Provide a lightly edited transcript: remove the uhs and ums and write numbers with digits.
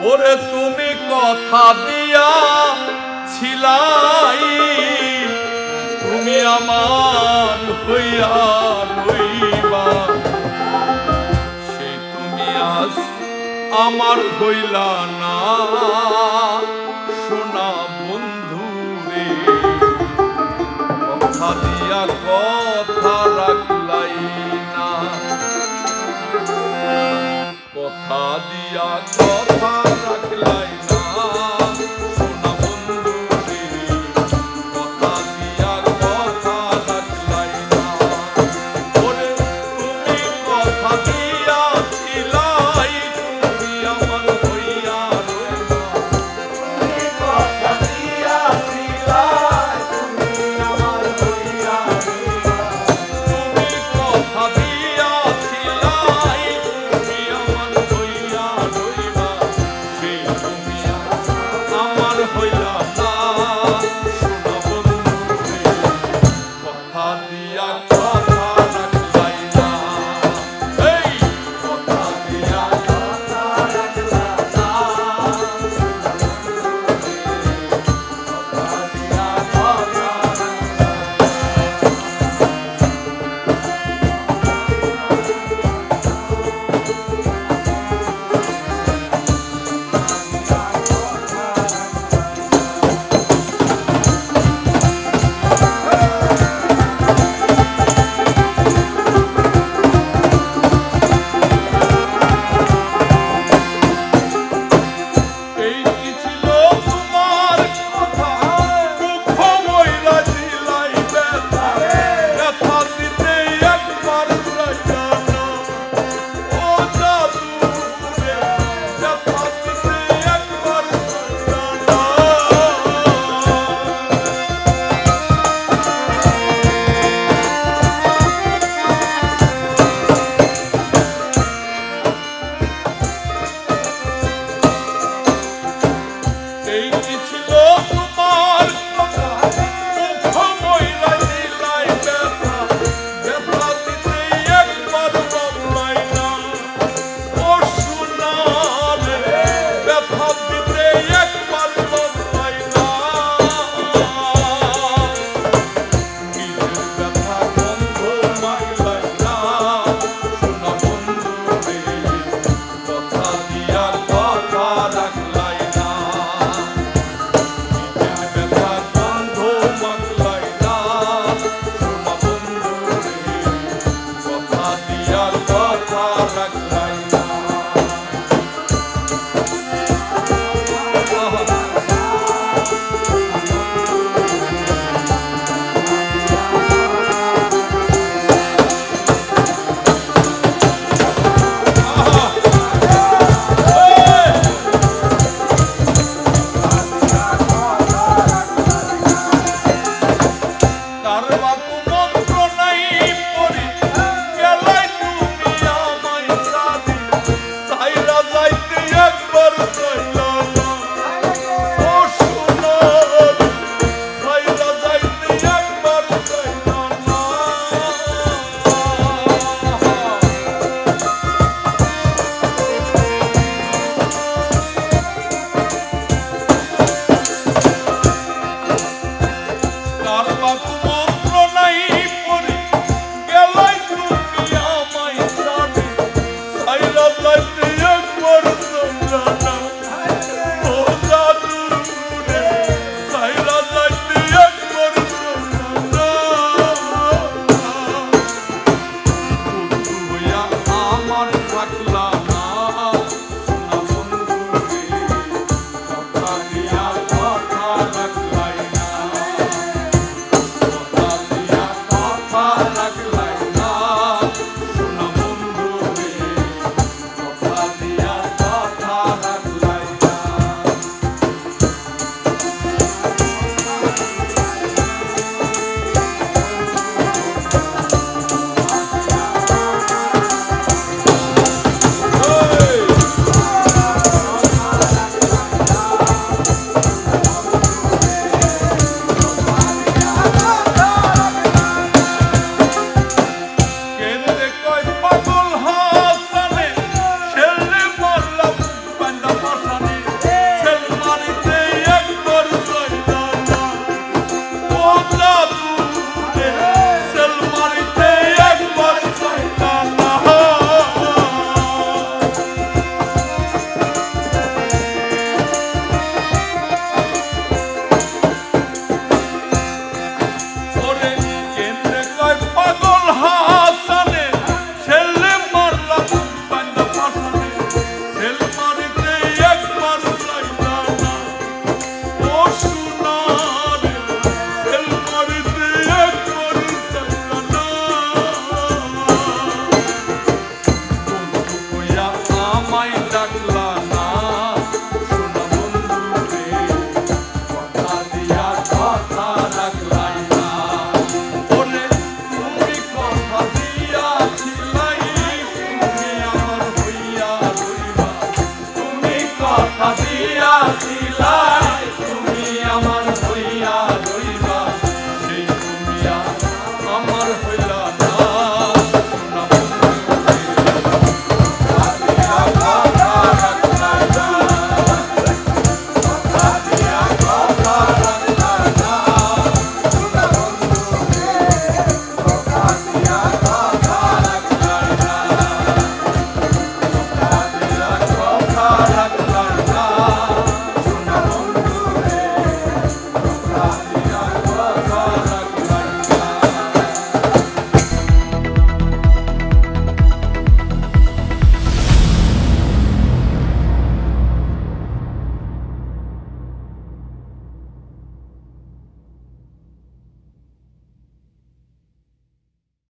ওরে তুমি কথা দিয়া ছিলাই, তুমি আমার হইয়া রইবা, সে তুমি আজ আমার হইলা না। সোনা বন্ধু রে, কথা দিয়া কথা রাখলাই না, কথা দিয়া কথা রাখলাই না। সোনা বন্ধু রে, কথা দিয়া কথা রাখলাই না। ওরে তুমি কথা দিয়া ছিলাই, তুমি আমার হইয়া রইবা, তুমি কথা দিয়া ছিলাই, তুমি আমার হইয়া রইবা, তুমি কথা দিয়া ছিলাই, তুমি আমার হইয়া রইবা, পাশানি সেল মারিতে একবার যাইলা না বন্ধা দূরে সেল মারিতে একবার যাইলা না ওরে কেন্দ্রে কয় পাগল হাসানে ছেলে মারলা বান্দা পাশানে সেল মারিতে একবার যাইলা না ও সোনারে সেল মারিতে একবার যাইলা না বন্ধু কইয়া আমায় ডাকলা না সোনা বন্ধু রে কথা দিয়া কথা রাখলাই না ওরে তুমি কথা দিয়াছিলাই তুমি আমার হইয়া রইবা তুমি কথা দিয়াছিলা